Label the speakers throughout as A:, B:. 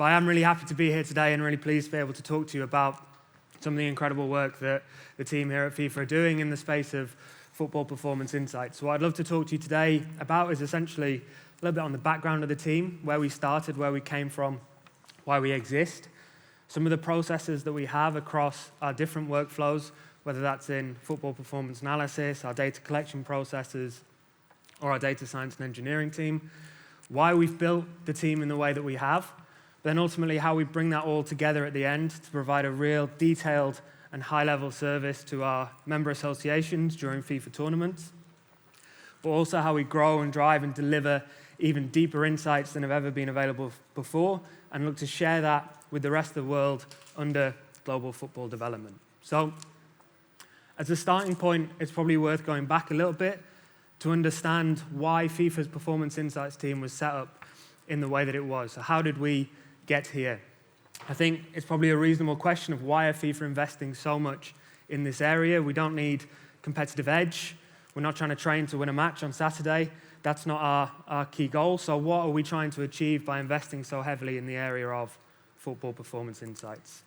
A: but I am really happy to be here today and really pleased to be able to talk to you about some of the incredible work that the team here at FIFA are doing in the space of Football Performance Insights. So what I'd love to talk to you today about is essentially a little bit on the background of the team, where we started, where we came from, why we exist, some of the processes that we have across our different workflows, whether that's in football performance analysis, our data collection processes, or our data science and engineering team, why we've built the team in the way that we have, then ultimately how we bring that all together at the end to provide a real detailed and high-level service to our member associations during FIFA tournaments, but also how we grow and drive and deliver even deeper insights than have ever been available before, and look to share that with the rest of the world under global football development. So, as a starting point, it's probably worth going back a little bit to understand why FIFA's Performance Insights team was set up in the way that it was. So how did we get here? I think it's probably a reasonable question of why are FIFA investing so much in this area? We don't need competitive edge. We're not trying to train to win a match on Saturday. That's not our key goal. So what are we trying to achieve by investing so heavily in the area of Football Performance Insights?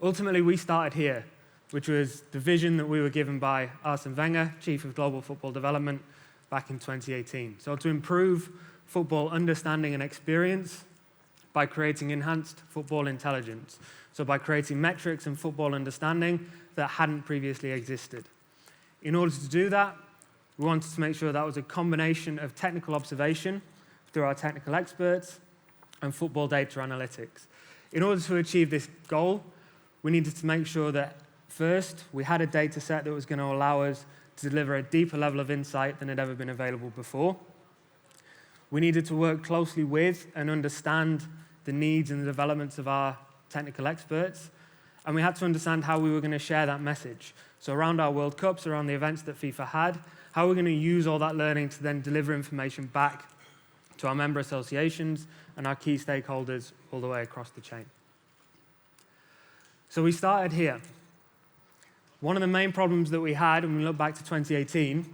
A: Ultimately, we started here, which was the vision that we were given by Arsene Wenger, Chief of Global Football Development, back in 2018. So to improve football understanding and experience by creating enhanced football intelligence. So by creating metrics and football understanding that hadn't previously existed. In order to do that, we wanted to make sure that was a combination of technical observation through our technical experts and football data analytics. In order to achieve this goal, we needed to make sure that first, we had a data set that was going to allow us to deliver a deeper level of insight than had ever been available before. We needed to work closely with and understand the needs and the developments of our technical experts, and we had to understand how we were going to share that message. So around our World Cups, around the events that FIFA had, how we're going to use all that learning to then deliver information back to our member associations and our key stakeholders all the way across the chain. So we started here. One of the main problems that we had, when we look back to 2018,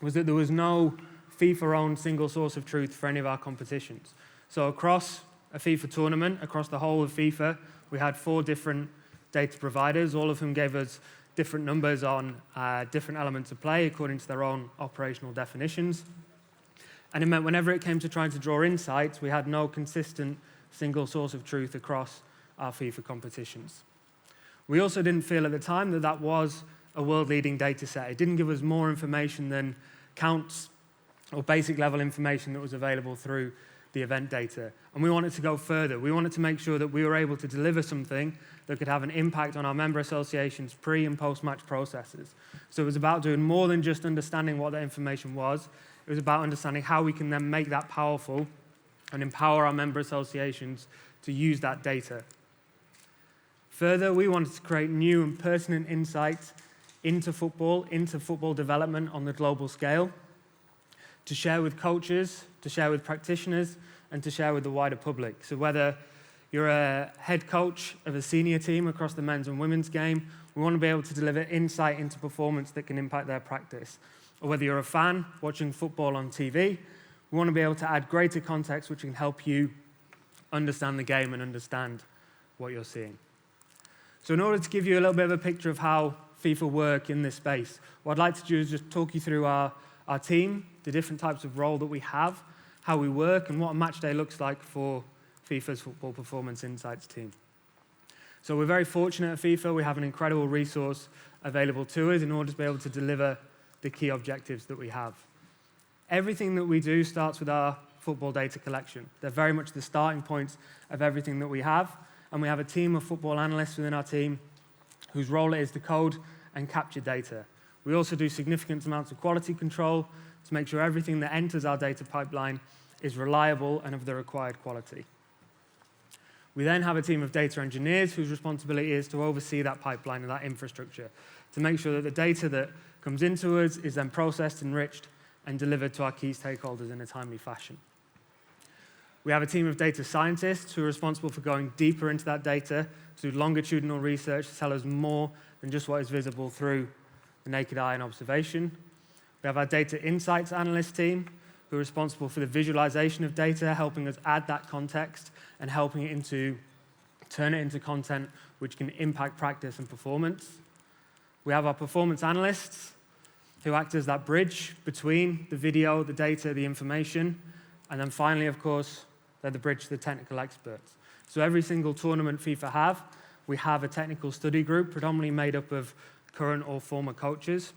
A: was that there was no FIFA-owned single source of truth for any of our competitions. So across a FIFA tournament, across the whole of FIFA, we had 4 different data providers, all of whom gave us different numbers on different elements of play according to their own operational definitions. And it meant whenever it came to trying to draw insights, we had no consistent single source of truth across our FIFA competitions. We also didn't feel at the time that that was a world-leading data set. It didn't give us more information than counts or basic level information that was available through the event data. And we wanted to go further. We wanted to make sure that we were able to deliver something that could have an impact on our member associations' pre- and post-match processes. So it was about doing more than just understanding what that information was. It was about understanding how we can then make that powerful and empower our member associations to use that data. Further, we wanted to create new and pertinent insights into football development on the global scale, to share with coaches, to share with practitioners, and to share with the wider public. So whether you're a head coach of a senior team across the men's and women's game, we want to be able to deliver insight into performance that can impact their practice. Or whether you're a fan watching football on TV, we want to be able to add greater context which can help you understand the game and understand what you're seeing. So in order to give you a little bit of a picture of how FIFA work in this space, what I'd like to do is just talk you through our team, the different types of role that we have, how we work, and what a match day looks like for FIFA's Football Performance Insights team. So we're very fortunate at FIFA. We have an incredible resource available to us in order to be able to deliver the key objectives that we have. Everything that we do starts with our football data collection. They're very much the starting points of everything that we have. And we have a team of football analysts within our team whose role it is to code and capture data. We also do significant amounts of quality control to make sure everything that enters our data pipeline is reliable and of the required quality. We then have a team of data engineers whose responsibility is to oversee that pipeline and that infrastructure to make sure that the data that comes into us is then processed, enriched, and delivered to our key stakeholders in a timely fashion. We have a team of data scientists who are responsible for going deeper into that data to do longitudinal research to tell us more than just what is visible through the naked eye and observation. We have our data insights analyst team who are responsible for the visualization of data, helping us add that context and turn it into content which can impact practice and performance. We have our performance analysts, who act as that bridge between the video, the data, the information, and then finally, of course, they're the bridge to the technical experts. So every single tournament FIFA we have a technical study group, predominantly made up of current or former coaches,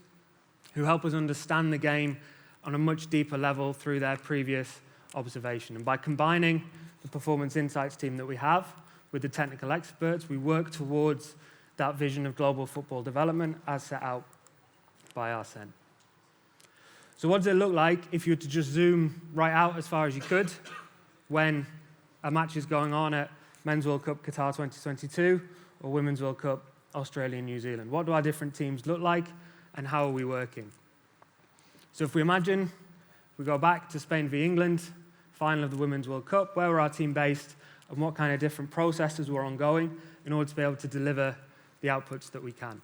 A: who help us understand the game on a much deeper level through their previous observation. And by combining the performance insights team that we have with the technical experts, we work towards that vision of global football development as set out by Arsene. So what does it look like if you were to just zoom right out as far as you could when a match is going on at Men's World Cup Qatar 2022 or Women's World Cup Australia and New Zealand? What do our different teams look like and how are we working? So if we imagine we go back to Spain v England, final of the Women's World Cup, where were our team based and what kind of different processes were ongoing in order to be able to deliver the outputs that we can.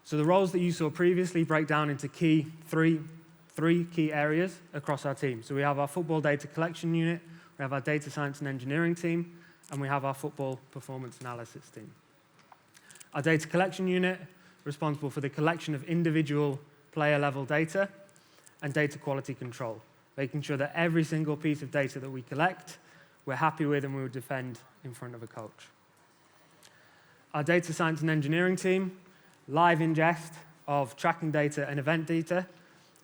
A: So the roles that you saw previously break down into three key areas across our team. So we have our football data collection unit, we have our data science and engineering team, and we have our football performance analysis team. Our data collection unit, responsible for the collection of individual player-level data and data quality control, making sure that every single piece of data that we collect, we're happy with and we would defend in front of a coach. Our data science and engineering team, live ingest of tracking data and event data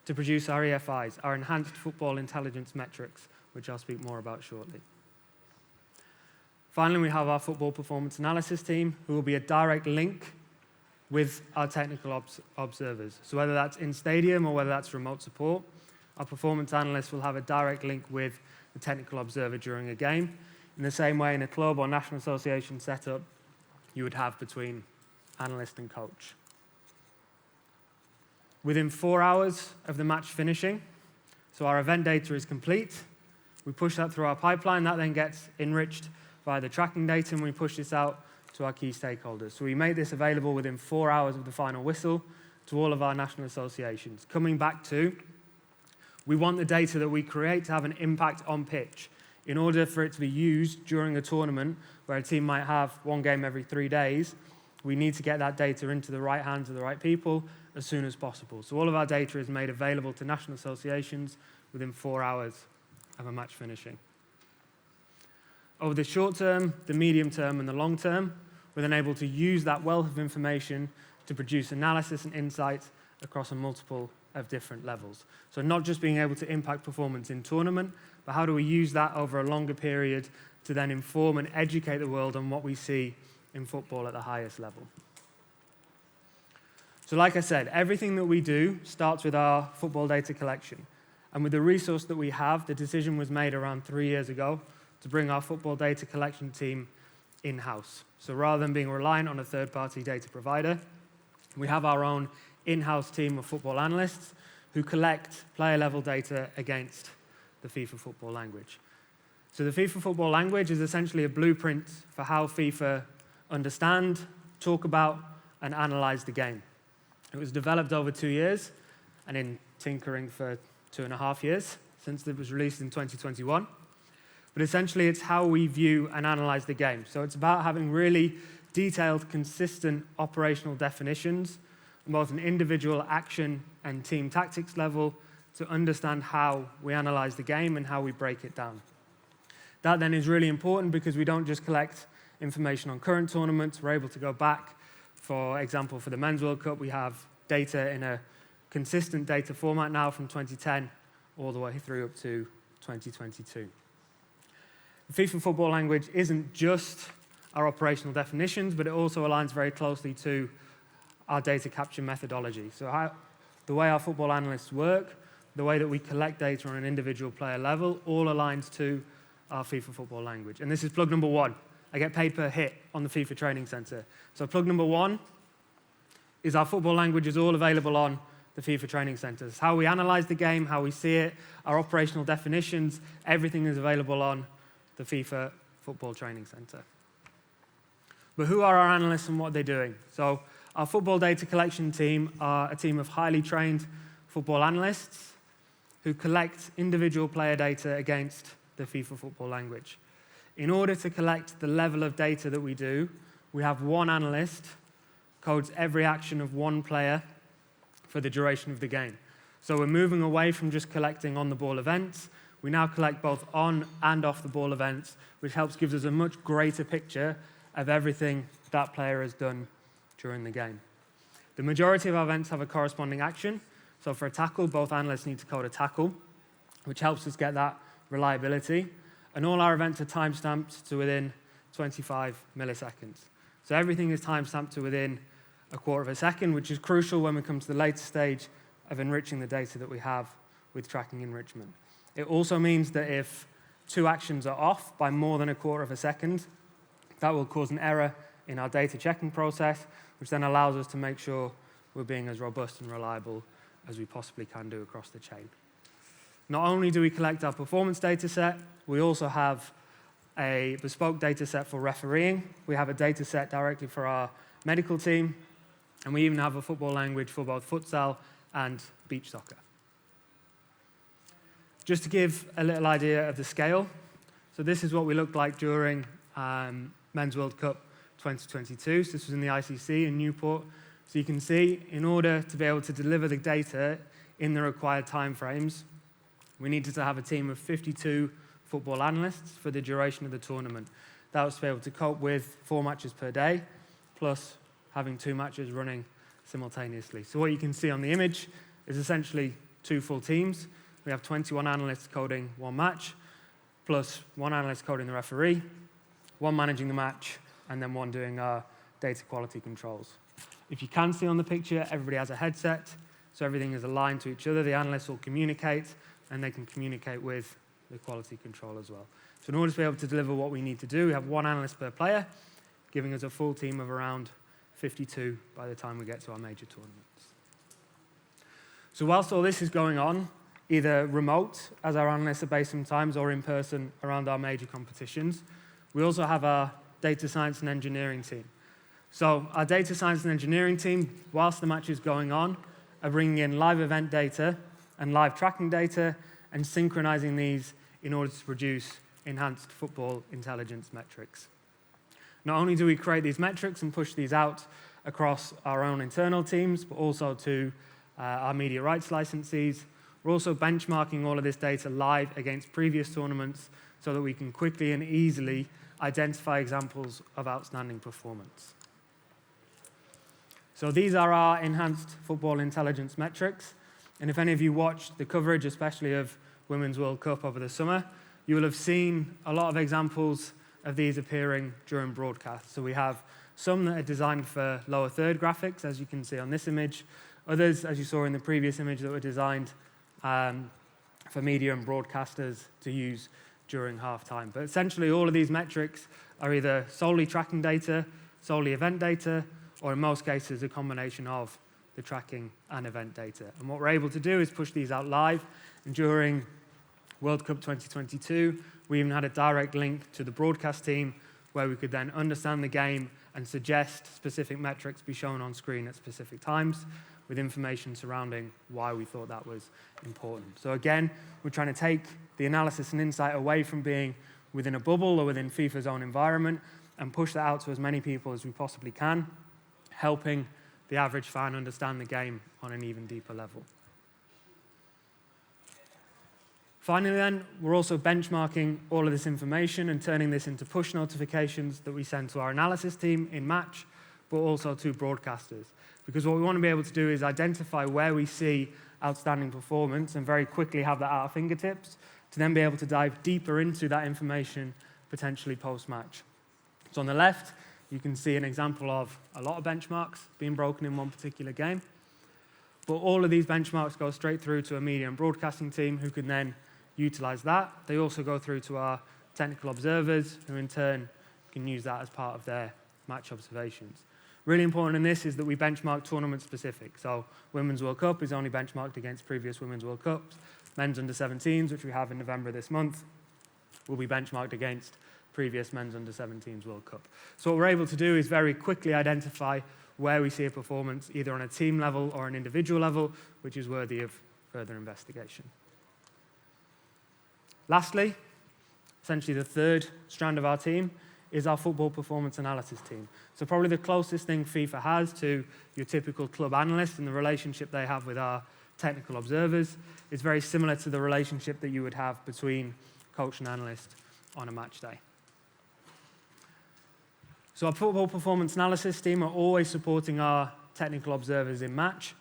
A: to produce our EFIs, our enhanced football intelligence metrics, which I'll speak more about shortly. Finally, we have our football performance analysis team, who will be a direct link with our technical observers. So whether that's in stadium or whether that's remote support, our performance analysts will have a direct link with the technical observer during a game, in the same way in a club or national association setup you would have between analyst and coach. Within 4 hours of the match finishing, so our event data is complete, we push that through our pipeline, that then gets enriched via the tracking data, and we push this out to our key stakeholders. So we make this available within 4 hours of the final whistle to all of our national associations. Coming back to, we want the data that we create to have an impact on pitch. In order for it to be used during a tournament where a team might have one game every 3 days, we need to get that data into the right hands of the right people as soon as possible. So all of our data is made available to national associations within 4 hours of a match finishing. Over the short term, the medium term, and the long term, we're then able to use that wealth of information to produce analysis and insights across a multiple of different levels. So not just being able to impact performance in tournament, but how do we use that over a longer period to then inform and educate the world on what we see in football at the highest level. So like I said, everything that we do starts with our football data collection. And with the resource that we have, the decision was made around 3 years ago to bring our football data collection team in-house. So rather than being reliant on a third-party data provider, we have our own in-house team of football analysts who collect player-level data against the FIFA football language. So the FIFA football language is essentially a blueprint for how FIFA understand, talk about, and analyze the game. It was developed over 2 years, and in tinkering for 2.5 years, since it was released in 2021. But essentially, it's how we view and analyze the game. So it's about having really detailed, consistent operational definitions, both an individual action and team tactics level, to understand how we analyze the game and how we break it down. That then is really important because we don't just collect information on current tournaments. We're able to go back, for example, for the Men's World Cup, we have data in a consistent data format now from 2010 all the way through up to 2022. The FIFA football language isn't just our operational definitions, but it also aligns very closely to our data capture methodology. So the way our football analysts work, the way that we collect data on an individual player level, all aligns to our FIFA football language. And this is plug number one. I get paid per hit on the FIFA Training Center. So plug number one is our football language is all available on the FIFA Training Centers. How we analyze the game, how we see it, our operational definitions, everything is available on the FIFA Football Training Center. But who are our analysts and what are they doing? So our football data collection team are a team of highly trained football analysts who collect individual player data against the FIFA football language. In order to collect the level of data that we do, we have one analyst codes every action of one player for the duration of the game. So we're moving away from just collecting on-the-ball events. We now collect both on and off-the-ball events, which helps give us a much greater picture of everything that player has done during the game. The majority of our events have a corresponding action. So for a tackle, both analysts need to code a tackle, which helps us get that reliability. And all our events are timestamped to within 25 milliseconds. So everything is timestamped to within a quarter of a second, which is crucial when we come to the later stage of enriching the data that we have with tracking enrichment. It also means that if two actions are off by more than a quarter of a second, that will cause an error in our data checking process, which then allows us to make sure we're being as robust and reliable as we possibly can do across the chain. Not only do we collect our performance data set, we also have a bespoke data set for refereeing. We have a data set directly for our medical team, and we even have a football language for both futsal and beach soccer. Just to give a little idea of the scale, so this is what we looked like during Men's World Cup 2022. So this was in the ICC in Newport. So you can see, in order to be able to deliver the data in the required timeframes, we needed to have a team of 52 football analysts for the duration of the tournament. That was to be able to cope with 4 matches per day, plus having 2 matches running simultaneously. So what you can see on the image is essentially 2 full teams. We have 21 analysts coding 1 match, plus 1 analyst coding the referee, 1 managing the match, and then 1 doing our data quality controls. If you can see on the picture, everybody has a headset, so everything is aligned to each other. The analysts will communicate, and they can communicate with the quality control as well. So in order to be able to deliver what we need to do, we have 1 analyst per player, giving us a full team of around 52 by the time we get to our major tournaments. So whilst all this is going on, either remote, as our analysts are based sometimes, or in person around our major competitions, we also have our data science and engineering team. So our data science and engineering team, whilst the match is going on, are bringing in live event data and live tracking data and synchronizing these in order to produce enhanced football intelligence metrics. Not only do we create these metrics and push these out across our own internal teams, but also to our media rights licensees, we're also benchmarking all of this data live against previous tournaments so that we can quickly and easily identify examples of outstanding performance. So these are our enhanced football intelligence metrics. And if any of you watched the coverage, especially of Women's World Cup over the summer, you will have seen a lot of examples of these appearing during broadcast. So we have some that are designed for lower third graphics, as you can see on this image. Others, as you saw in the previous image, that were designed for media and broadcasters to use during halftime. But essentially, all of these metrics are either solely tracking data, solely event data, or in most cases, a combination of the tracking and event data. And what we're able to do is push these out live. And during World Cup 2022, we even had a direct link to the broadcast team where we could then understand the game and suggest specific metrics be shown on screen at specific times with information surrounding why we thought that was important. So again, we're trying to take the analysis and insight away from being within a bubble or within FIFA's own environment and push that out to as many people as we possibly can, helping the average fan understand the game on an even deeper level. Finally then, we're also benchmarking all of this information and turning this into push notifications that we send to our analysis team in match, but also to broadcasters. Because what we want to be able to do is identify where we see outstanding performance and very quickly have that at our fingertips to then be able to dive deeper into that information, potentially post-match. So on the left, you can see an example of a lot of benchmarks being broken in one particular game. But all of these benchmarks go straight through to a media and broadcasting team who can then utilize that. They also go through to our technical observers who in turn can use that as part of their match observations. Really important in this is that we benchmark tournament specific. So Women's World Cup is only benchmarked against previous Women's World Cups. Men's under-17s, which we have in November this month, will be benchmarked against previous Men's under-17s World Cup. So what we're able to do is very quickly identify where we see a performance, either on a team level or an individual level, which is worthy of further investigation. Lastly, essentially the third strand of our team is our football performance analysis team. So probably the closest thing FIFA has to your typical club analyst and the relationship they have with our technical observers is very similar to the relationship that you would have between coach and analyst on a match day. So our football performance analysis team are always supporting our technical observers in match.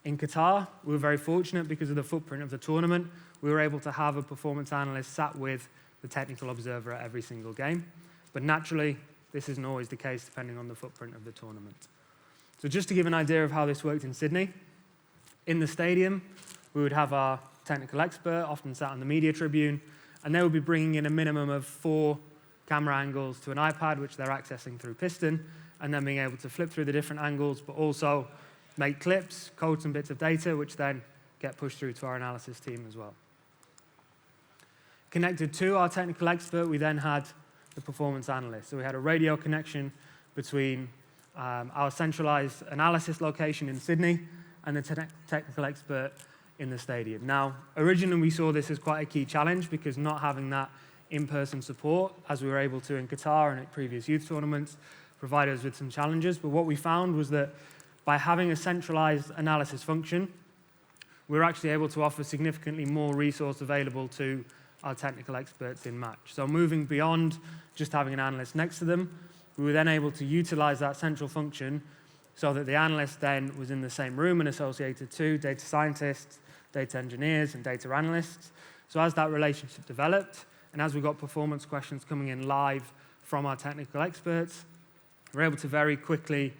A: In Qatar, we were very fortunate because of the footprint of the tournament. We were able to have a performance analyst sat with the technical observer at every single game. But naturally, this isn't always the case depending on the footprint of the tournament. So just to give an idea of how this worked in Sydney, in the stadium, we would have our technical expert, often sat on the media tribune, and they would be bringing in a minimum of 4 camera angles to an iPad, which they're accessing through Piston, and then being able to flip through the different angles, but also make clips, code some bits of data, which then get pushed through to our analysis team as well. Connected to our technical expert, we then had the performance analyst. So we had a radio connection between our centralized analysis location in Sydney and the technical expert in the stadium. Now, originally we saw this as quite a key challenge because not having that in-person support, as we were able to in Qatar and at previous youth tournaments, provided us with some challenges. But what we found was that by having a centralized analysis function, we were actually able to offer significantly more resource available to our technical experts in match. So moving beyond just having an analyst next to them, we were then able to utilize that central function so that the analyst then was in the same room and associated to data scientists, data engineers, and data analysts. So as that relationship developed, and as we got performance questions coming in live from our technical experts, we're able to very quickly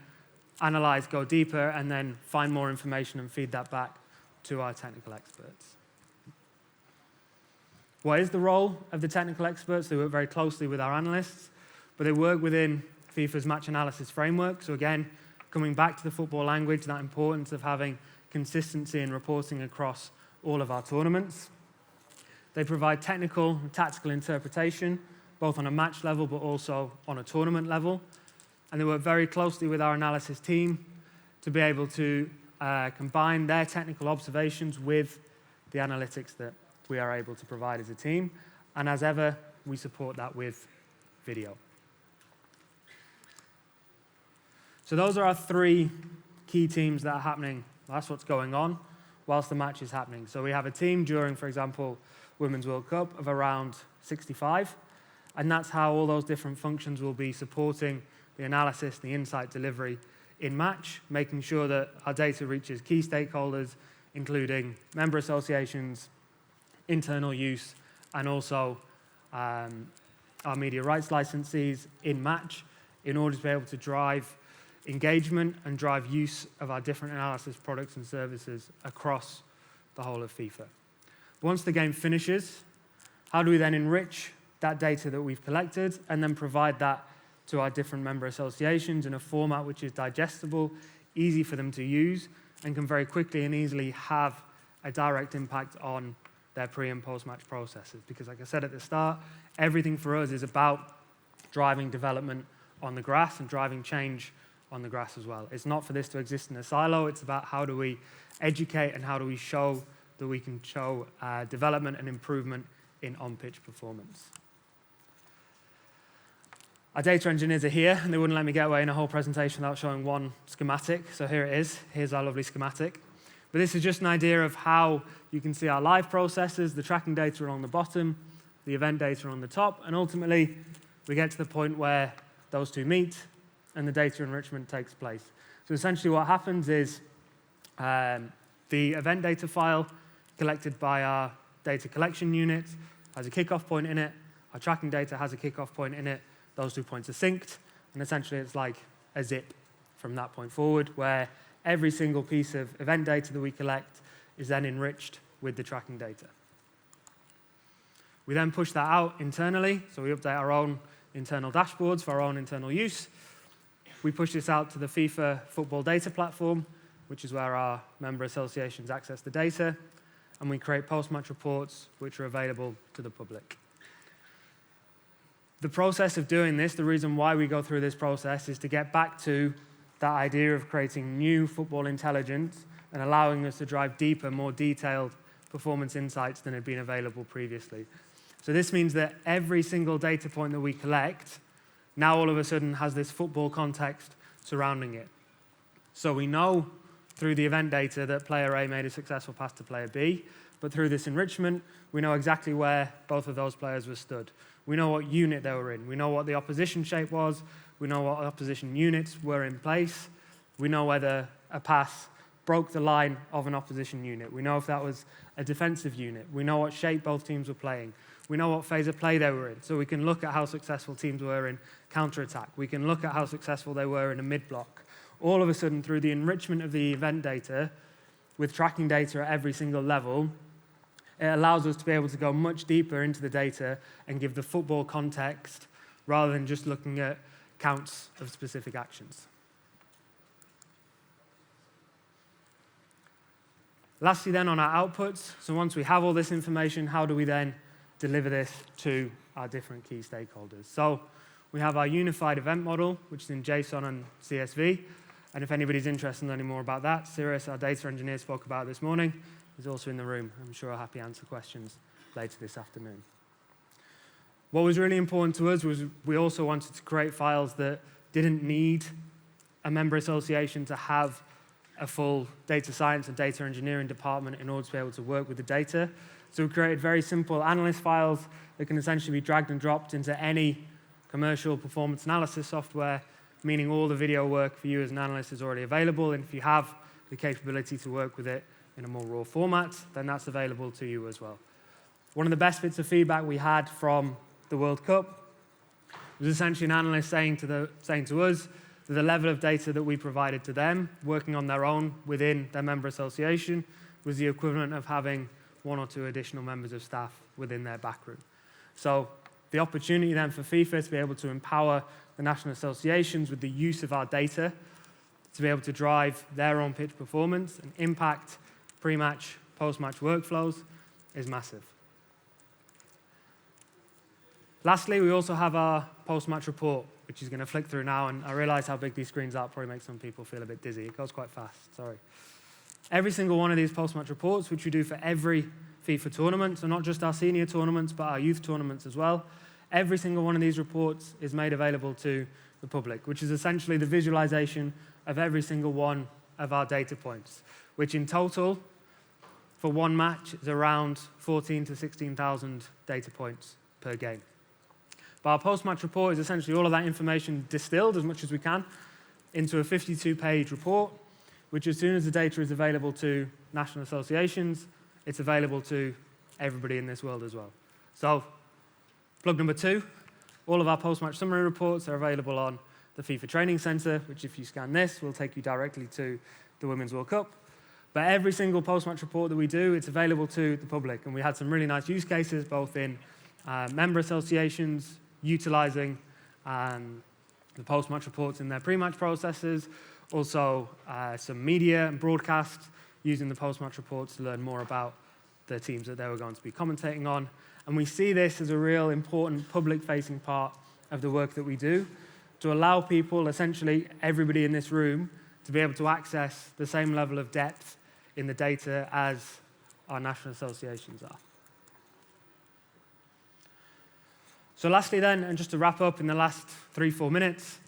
A: analyze, go deeper, and then find more information and feed that back to our technical experts. What is the role of the technical experts? They work very closely with our analysts, but they work within FIFA's match analysis framework. So again, coming back to the football language, that importance of having consistency in reporting across all of our tournaments. They provide technical and tactical interpretation, both on a match level but also on a tournament level. And they work very closely with our analysis team to be able to combine their technical observations with the analytics that we are able to provide as a team. And as ever, we support that with video. So those are our 3 key teams that are happening. That's what's going on whilst the match is happening. So we have a team during, for example, Women's World Cup of around 65. And that's how all those different functions will be supporting the analysis, the insight delivery in match, making sure that our data reaches key stakeholders, including member associations, internal use, and also our media rights licensees in match in order to be able to drive engagement and drive use of our different analysis products and services across the whole of FIFA. Once the game finishes, how do we then enrich that data that we've collected and then provide that to our different member associations in a format which is digestible, easy for them to use, and can very quickly and easily have a direct impact on their pre- and post-match processes. Because like I said at the start, everything for us is about driving development on the grass and driving change on the grass as well. It's not for this to exist in a silo. It's about how do we educate and how do we show that we can show development and improvement in on-pitch performance. Our data engineers are here, and they wouldn't let me get away in a whole presentation without showing one schematic. So here it is. Here's our lovely schematic. But this is just an idea of how you can see our live processes. The tracking data are on the bottom, the event data are on the top, and ultimately we get to the point where those two meet and the data enrichment takes place. So essentially what happens is the event data file collected by our data collection unit has a kickoff point in it. Our tracking data has a kickoff point in it. Those 2 points are synced, and essentially it's like a zip from that point forward, where every single piece of event data that we collect is then enriched with the tracking data. We then push that out internally, so we update our own internal dashboards for our own internal use. We push this out to the FIFA Football Data Platform, which is where our member associations access the data, and we create post-match reports which are available to the public. The process of doing this, the reason why we go through this process is to get back to that idea of creating new football intelligence and allowing us to drive deeper, more detailed performance insights than had been available previously. So this means that every single data point that we collect now all of a sudden has this football context surrounding it. So we know through the event data that player A made a successful pass to player B, but through this enrichment, we know exactly where both of those players were stood. We know what unit they were in. We know what the opposition shape was. We know what opposition units were in place. We know whether a pass broke the line of an opposition unit. We know if that was a defensive unit. We know what shape both teams were playing. We know what phase of play they were in, so we can look at how successful teams were in counter-attack. We can look at how successful they were in a mid-block. All of a sudden, through the enrichment of the event data, with tracking data at every single level, it allows us to be able to go much deeper into the data and give the football context rather than just looking at counts of specific actions. Lastly then, on our outputs, so once we have all this information, how do we then deliver this to our different key stakeholders? So we have our unified event model, which is in JSON and CSV. And if anybody's interested in learning more about that, Cyrus, our data engineer, spoke about it this morning. He's also in the room. I'm sure I'll happy to answer questions later this afternoon. What was really important to us was we also wanted to create files that didn't need a member association to have a full data science and data engineering department in order to be able to work with the data. So we created very simple analyst files that can essentially be dragged and dropped into any commercial performance analysis software, meaning all the video work for you as an analyst is already available. And if you have the capability to work with it in a more raw format, then that's available to you as well. One of the best bits of feedback we had from the World Cup was essentially an analyst saying to us that the level of data that we provided to them, working on their own within their member association, was the equivalent of having 1 or 2 additional members of staff within their backroom. So the opportunity then for FIFA to be able to empower the national associations with the use of our data to be able to drive their own pitch performance and impact pre-match, post-match workflows is massive. Lastly, we also have our post-match report, which is going to flick through now, and I realize how big these screens are, probably makes some people feel a bit dizzy. It goes quite fast, sorry. Every single one of these post-match reports, which we do for every FIFA tournament, so not just our senior tournaments, but our youth tournaments as well, every single one of these reports is made available to the public, which is essentially the visualization of every single one of our data points, which in total, for one match, is around 14,000 to 16,000 data points per game. But our post-match report is essentially all of that information distilled as much as we can into a 52-page report, which as soon as the data is available to national associations, it's available to everybody in this world as well. So, plug number 2, all of our post-match summary reports are available on the FIFA Training Center, which if you scan this, will take you directly to the Women's World Cup. But every single post-match report that we do, it's available to the public. And we had some really nice use cases, both in member associations, utilizing the post-match reports in their pre-match processes, also some media and broadcast using the post-match reports to learn more about the teams that they were going to be commentating on. And we see this as a real important public-facing part of the work that we do to allow people, essentially everybody in this room, to be able to access the same level of depth in the data as our national associations are. So lastly then, and just to wrap up in the last 3-4 minutes,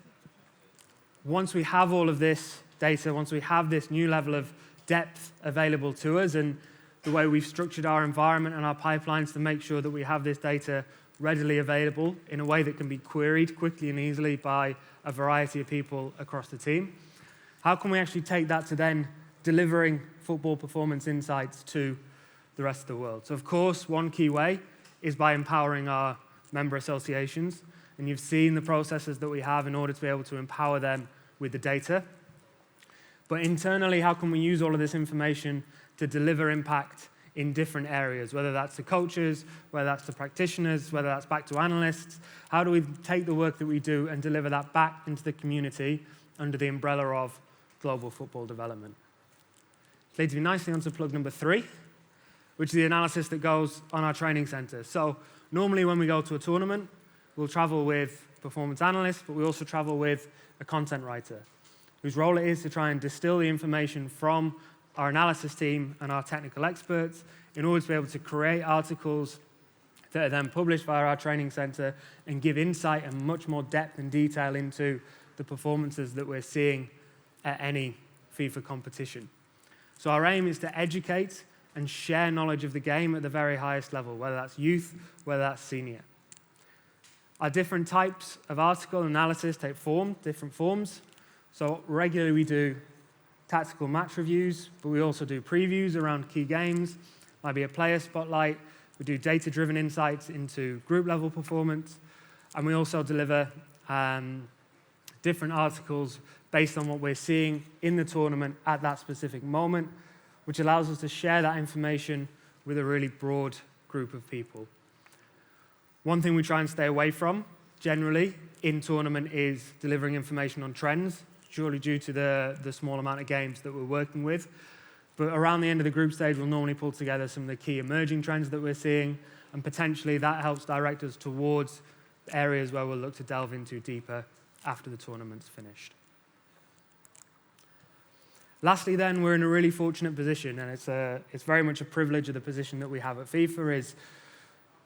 A: once we have all of this data, once we have this new level of depth available to us and the way we've structured our environment and our pipelines to make sure that we have this data readily available in a way that can be queried quickly and easily by a variety of people across the team, how can we actually take that to then delivering football performance insights to the rest of the world? So of course, one key way is by empowering our member associations, and you've seen the processes that we have in order to be able to empower them with the data. But internally, how can we use all of this information to deliver impact in different areas, whether that's to coaches, whether that's to practitioners, whether that's back to analysts? How do we take the work that we do and deliver that back into the community under the umbrella of global football development? Leads me nicely onto plug number 3, which is the analysis that goes on our training center. So normally when we go to a tournament, we'll travel with performance analysts, but we also travel with a content writer whose role it is to try and distill the information from our analysis team and our technical experts in order to be able to create articles that are then published via our training centre and give insight and much more depth and detail into the performances that we're seeing at any FIFA competition. So our aim is to educate and share knowledge of the game at the very highest level, whether that's youth, whether that's senior. Our different types of article analysis take different forms. So regularly we do tactical match reviews, but we also do previews around key games, might be a player spotlight. We do data-driven insights into group-level performance, and we also deliver different articles based on what we're seeing in the tournament at that specific moment, which allows us to share that information with a really broad group of people. One thing we try and stay away from, generally, in tournament is delivering information on trends, surely due to the small amount of games that we're working with. But around the end of the group stage, we'll normally pull together some of the key emerging trends that we're seeing, and potentially that helps direct us towards areas where we'll look to delve into deeper after the tournament's finished. Lastly then, we're in a really fortunate position, and it's very much a privilege of the position that we have at FIFA, is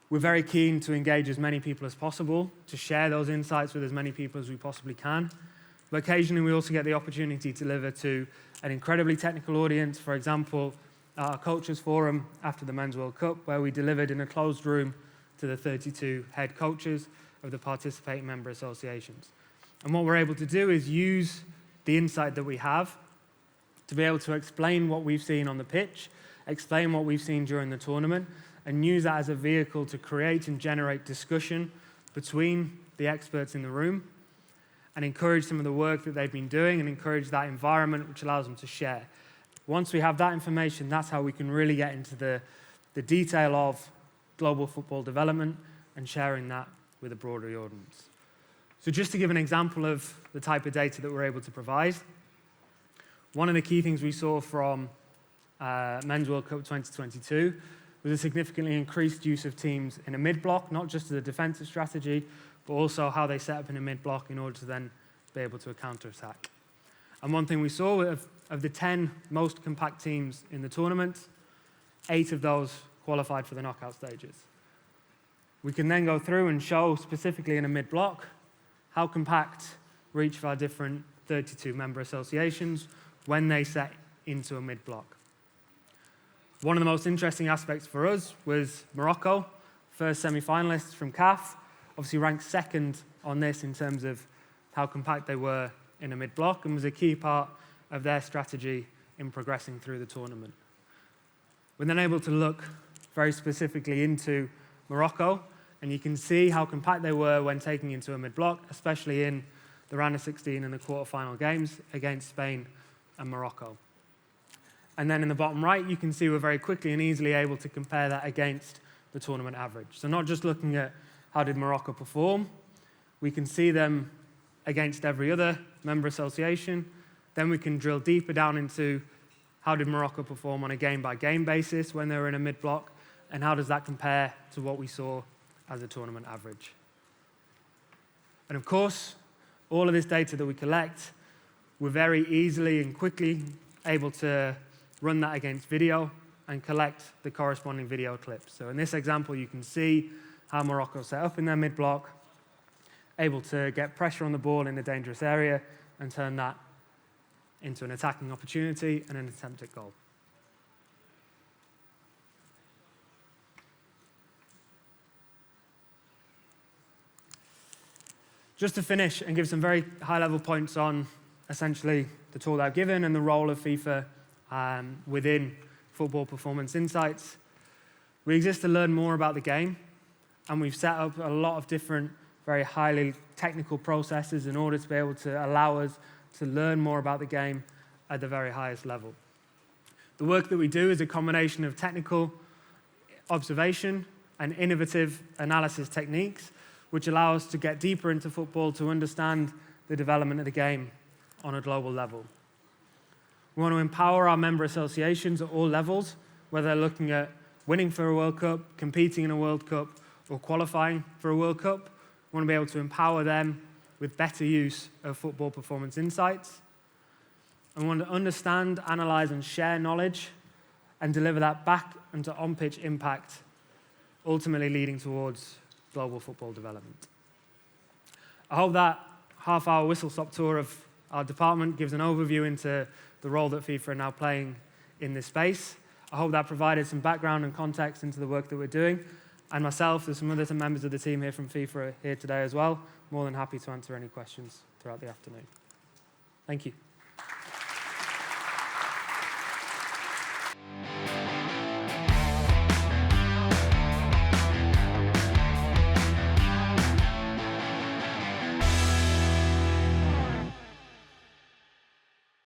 A: we're very keen to engage as many people as possible, to share those insights with as many people as we possibly can. But occasionally we also get the opportunity to deliver to an incredibly technical audience. For example, our Coaches Forum after the Men's World Cup, where we delivered in a closed room to the 32 head coaches of the participating member associations. And what we're able to do is use the insight that we have to be able to explain what we've seen on the pitch, explain what we've seen during the tournament, and use that as a vehicle to create and generate discussion between the experts in the room and encourage some of the work that they've been doing and encourage that environment which allows them to share. Once we have that information, that's how we can really get into the detail of global football development and sharing that with a broader audience. So just to give an example of the type of data that we're able to provide, one of the key things we saw from Men's World Cup 2022 was a significantly increased use of teams in a mid-block, not just as a defensive strategy, but also how they set up in a mid-block in order to then be able to counter-attack. And one thing we saw of the 10 most compact teams in the tournament, 8 of those qualified for the knockout stages. We can then go through and show specifically in a mid-block how compact were each of our different 32 member associations when they set into a mid-block. One of the most interesting aspects for us was Morocco, first semi-finalists from CAF, obviously ranked second on this in terms of how compact they were in a mid-block and was a key part of their strategy in progressing through the tournament. We're then able to look very specifically into Morocco, and you can see how compact they were when taking into a mid-block, especially in the round of 16 and the quarter-final games against Spain and Morocco. And then in the bottom right, you can see we're very quickly and easily able to compare that against the tournament average. So not just looking at how did Morocco perform, we can see them against every other member association. Then we can drill deeper down into how did Morocco perform on a game-by-game basis when they were in a mid-block, and how does that compare to what we saw as a tournament average. And of course, all of this data that we collect, we're very easily and quickly able to run that against video and collect the corresponding video clips. So in this example, you can see how Morocco set up in their mid-block, able to get pressure on the ball in a dangerous area and turn that into an attacking opportunity and an attempt at goal. Just to finish and give some very high-level points on essentially the talk that I've given and the role of FIFA within Football Performance Insights. We exist to learn more about the game, and we've set up a lot of different, very highly technical processes in order to be able to allow us to learn more about the game at the very highest level. The work that we do is a combination of technical observation and innovative analysis techniques, which allow us to get deeper into football to understand the development of the game on a global level. We want to empower our member associations at all levels, whether they're looking at winning for a World Cup, competing in a World Cup, or qualifying for a World Cup. We want to be able to empower them with better use of Football Performance Insights. And we want to understand, analyze, and share knowledge and deliver that back into on-pitch impact ultimately leading towards global football development. I hope that half-hour whistle-stop tour of our department gives an overview into the role that FIFA are now playing in this space. I hope that provided some background and context into the work that we're doing. And myself, there's some other members of the team here from FIFA here today as well. More than happy to answer any questions throughout the afternoon. Thank you.